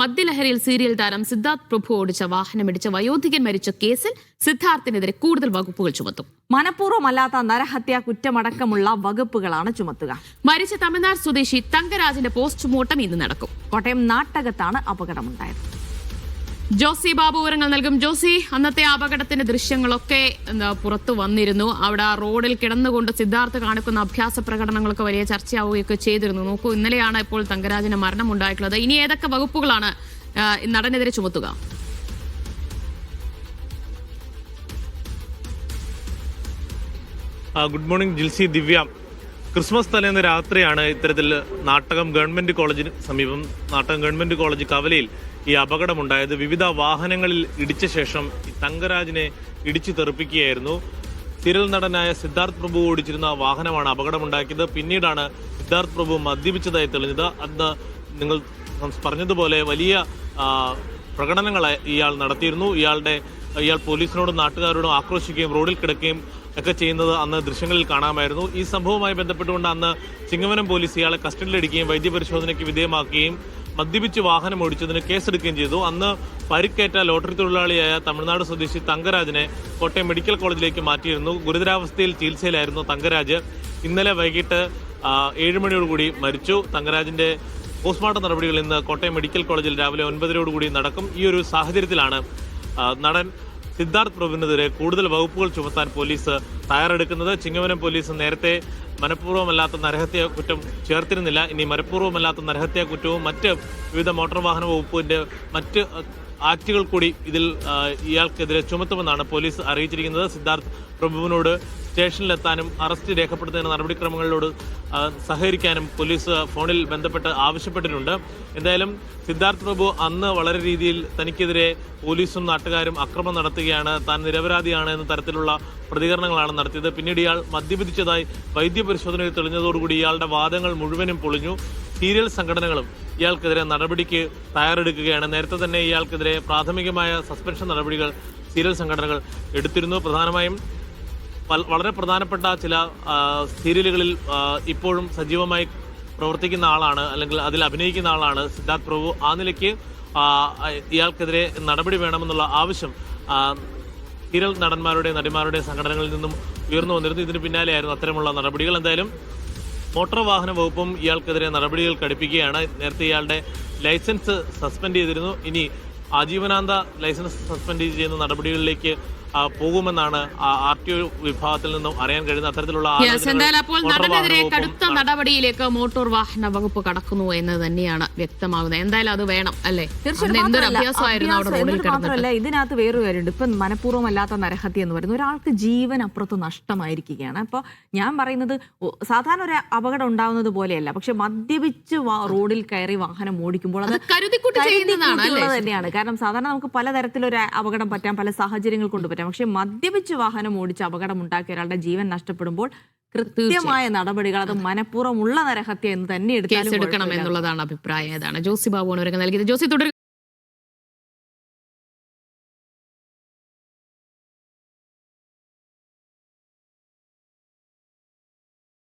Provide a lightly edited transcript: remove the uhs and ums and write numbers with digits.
മദ്യലഹരിയിൽ സീരിയൽ താരം സിദ്ധാർത്ഥ് പ്രഭു ഓടിച്ച വാഹനമിടിച്ച വയോധികൻ മരിച്ച കേസിൽ സിദ്ധാർത്ഥിനെതിരെ കൂടുതൽ വകുപ്പുകൾ ചുമത്തും. മനഃപൂർവ്വമല്ലാത്ത നരഹത്യാ കുറ്റമടക്കമുള്ള വകുപ്പുകളാണ് ചുമത്തുക. മരിച്ച തമിഴ്നാട് സ്വദേശി തങ്കരാജിന്റെ പോസ്റ്റ്മോർട്ടം ഇന്ന് നടക്കും. കോട്ടയം നാട്ടകത്താണ് അപകടമുണ്ടായത്. ജോസി ബാബു വിവരങ്ങൾ നൽകും. ജോസി, അന്നത്തെ അപകടത്തിന്റെ ദൃശ്യങ്ങളൊക്കെ പുറത്തു വന്നിരുന്നു. അവിടെ റോഡിൽ കിടന്നുകൊണ്ട് സിദ്ധാർത്ഥ് കാണിക്കുന്ന അഭ്യാസ പ്രകടനങ്ങളൊക്കെ വലിയ ചർച്ചയാവുകയൊക്കെ ചെയ്തിരുന്നു. നോക്കൂ, ഇന്നലെയാണ് ഇപ്പോൾ തങ്കരാജിന് മരണമുണ്ടായിട്ടുള്ളത്. ഇനി ഏതൊക്കെ വകുപ്പുകളാണ് നടനെതിരെ ചുമത്തുക? ഗുഡ് മോർണിംഗ് ജിൽസി, ദിവ്യ. ക്രിസ്മസ് തലേന്ന് രാത്രിയാണ് ഇത്തരത്തിൽ നാട്ടകം ഗവൺമെന്റ് കോളേജിന് സമീപം ഗവൺമെന്റ് കോളേജ് കവലയിൽ ഈ അപകടമുണ്ടായത്. വിവിധ വാഹനങ്ങളിൽ ഇടിച്ച ശേഷം ഈ തങ്കരാജിനെ ഇടിച്ചു തെറിപ്പിക്കുകയായിരുന്നു. സീരിയൽ നടനായ സിദ്ധാർത്ഥ് പ്രഭു ഓടിച്ചിരുന്ന വാഹനമാണ് അപകടമുണ്ടാക്കിയത്. പിന്നീടാണ് സിദ്ധാർത്ഥ് പ്രഭു മദ്യപിച്ചതായി തെളിഞ്ഞത്. അന്ന് നിങ്ങൾ പറഞ്ഞതുപോലെ വലിയ പ്രകടനങ്ങൾ ഇയാൾ നടത്തിയിരുന്നു. ഇയാൾ പോലീസിനോടും നാട്ടുകാരോടും ആക്രോശിക്കുകയും റോഡിൽ കിടക്കുകയും ഒക്കെ ചെയ്യുന്നത് അന്ന് ദൃശ്യങ്ങളിൽ കാണാമായിരുന്നു. ഈ സംഭവവുമായി ബന്ധപ്പെട്ടുകൊണ്ട് അന്ന് ചിങ്ങവനം പോലീസ് ഇയാളെ കസ്റ്റഡിയിലെടുക്കുകയും വൈദ്യപരിശോധനയ്ക്ക് വിധേയമാക്കുകയും മദ്യപിച്ച് വാഹനം ഓടിച്ചതിന് കേസെടുക്കുകയും ചെയ്തു. അന്ന് പരിക്കേറ്റ ലോട്ടറി തൊഴിലാളിയായ തമിഴ്നാട് സ്വദേശി തങ്കരാജിനെ കോട്ടയം മെഡിക്കൽ കോളേജിലേക്ക് മാറ്റിയിരുന്നു. ഗുരുതരാവസ്ഥയിൽ ചികിത്സയിലായിരുന്നു തങ്കരാജ്. ഇന്നലെ വൈകിട്ട് 7 മണിയോടുകൂടി മരിച്ചു. തങ്കരാജിന്റെ പോസ്റ്റ്മോർട്ടം നടപടികൾ ഇന്ന് കോട്ടയം മെഡിക്കൽ കോളേജിൽ രാവിലെ 9:30 നടക്കും. ഈ ഒരു സാഹചര്യത്തിലാണ് നടൻ സിദ്ധാർത്ഥ് പ്രഭുവിനെതിരെ കൂടുതൽ വകുപ്പുകൾ ചുമത്താൻ പോലീസ് തയ്യാറെടുക്കുന്നത്. ചിങ്ങവനം പോലീസ് നേരത്തെ മനഃപൂർവ്വമല്ലാത്ത നരഹത്യാ കുറ്റം ചേർത്തിരുന്നില്ല. ഇനി മനഃപൂർവ്വമല്ലാത്ത നരഹത്യാ കുറ്റവും മറ്റ് വിവിധ മോട്ടോർ വാഹന വകുപ്പിന്റെ മറ്റ് ആക്ടുകൾ കൂടി ഇതിൽ ഇയാൾക്കെതിരെ ചുമത്തുമെന്നാണ് പോലീസ് അറിയിച്ചിരിക്കുന്നത്. സിദ്ധാർത്ഥ് പ്രഭുവിനോട് സ്റ്റേഷനിലെത്താനും അറസ്റ്റ് രേഖപ്പെടുത്തുന്ന നടപടിക്രമങ്ങളോട് സഹകരിക്കാനും പോലീസ് ഫോണിൽ ബന്ധപ്പെട്ട് ആവശ്യപ്പെട്ടിട്ടുണ്ട്. എന്തായാലും സിദ്ധാർത്ഥ് പ്രഭു അന്ന് വളരെ രീതിയിൽ തനിക്കെതിരെ പോലീസും നാട്ടുകാരും അക്രമം നടത്തുകയാണ്, താൻ നിരപരാധിയാണ് എന്ന തരത്തിലുള്ള പ്രതികരണങ്ങളാണ് നടത്തിയത്. പിന്നീട് ഇയാൾ മദ്യപിച്ചതായി വൈദ്യപരിശോധനയിൽ തെളിഞ്ഞതോടുകൂടി ഇയാളുടെ വാദങ്ങൾ മുഴുവനും പൊളിഞ്ഞു. സീരിയൽ സംഘടനകളും ഇയാൾക്കെതിരെ നടപടിക്ക് തയ്യാറെടുക്കുകയാണ്. നേരത്തെ തന്നെ ഇയാൾക്കെതിരെ പ്രാഥമികമായ സസ്പെൻഷൻ നടപടികൾ സീരിയൽ സംഘടനകൾ എടുത്തിരുന്നു. പ്രധാനമായും വളരെ പ്രധാനപ്പെട്ട ചില സീരിയലുകളിൽ ഇപ്പോഴും സജീവമായി പ്രവർത്തിക്കുന്ന ആളാണ്, അല്ലെങ്കിൽ അതിൽ അഭിനയിക്കുന്ന ആളാണ് സിദ്ധാർത്ഥ് പ്രഭു. ആ നിലയ്ക്ക് ഇയാൾക്കെതിരെ നടപടി വേണമെന്നുള്ള ആവശ്യം സീരിയൽ നടന്മാരുടെ നടിമാരുടെ സംഘടനകളിൽ നിന്നും ഉയർന്നു വന്നിരുന്നു. ഇതിന് പിന്നാലെയായിരുന്നു അത്തരമുള്ള നടപടികൾ. എന്തായാലും മോട്ടോർ വാഹന വകുപ്പും ഇയാൾക്കെതിരെ നടപടികൾ കടുപ്പിക്കുകയാണ്. നേരത്തെ ഇയാളുടെ ലൈസൻസ് സസ്പെൻഡ് ചെയ്തിരുന്നു. ഇനി ആജീവനാന്ത ലൈസൻസ് സസ്പെൻഡ് ചെയ്യുന്ന നടപടികളിലേക്ക് പോകുമെന്നാണ് RTO വിഭാഗത്തിൽ നിന്നും അറിയാൻ കഴിയുന്ന അത്തരത്തിലുള്ള. അപ്പോൾ നടനെതിരെ കടുത്ത നടപടിയിലേക്ക് മോട്ടോർ വാഹന വകുപ്പ് കടക്കുന്നു എന്ന് തന്നെയാണ് വ്യക്തമാകുന്നത്. എന്തായാലും അത് വേണം, അല്ലേ? മാത്രമല്ല, ഇതിനകത്ത് വേറൊരു കാര്യമുണ്ട്. ഇപ്പൊ മനഃപൂർവ്വമല്ലാത്ത നരഹത്യ എന്ന് പറയുന്നത് ഒരാൾക്ക് ജീവൻ അപ്പുറത്ത് നഷ്ടമായിരിക്കുകയാണ്. അപ്പൊ ഞാൻ പറയുന്നത് സാധാരണ ഒരു അപകടം ഉണ്ടാവുന്നത് പോലെയല്ല, പക്ഷെ മദ്യപിച്ച് റോഡിൽ കയറി വാഹനം ഓടിക്കുമ്പോൾ അത് തന്നെയാണ്. കാരണം സാധാരണ നമുക്ക് പലതരത്തിലൊരു അപകടം പറ്റാം, പല സാഹചര്യങ്ങൾ കൊണ്ടുപറ്റാം. പക്ഷെ മദ്യപിച്ച് വാഹനം ഓടിച്ച് അപകടം ഉണ്ടാക്കിയ ഒരാളുടെ ജീവൻ നഷ്ടപ്പെടുമ്പോൾ കൃത്യമായ നടപടികൾ, അത് മനഃപൂർവ്വമുള്ള നരഹത്യ എന്ന് തന്നെ എടുക്കണം എന്നുള്ളതാണ് അഭിപ്രായം. ഏതാണ് ജോസി ബാബുവാണ് നൽകിയത്. ജോസി, തുടരുക.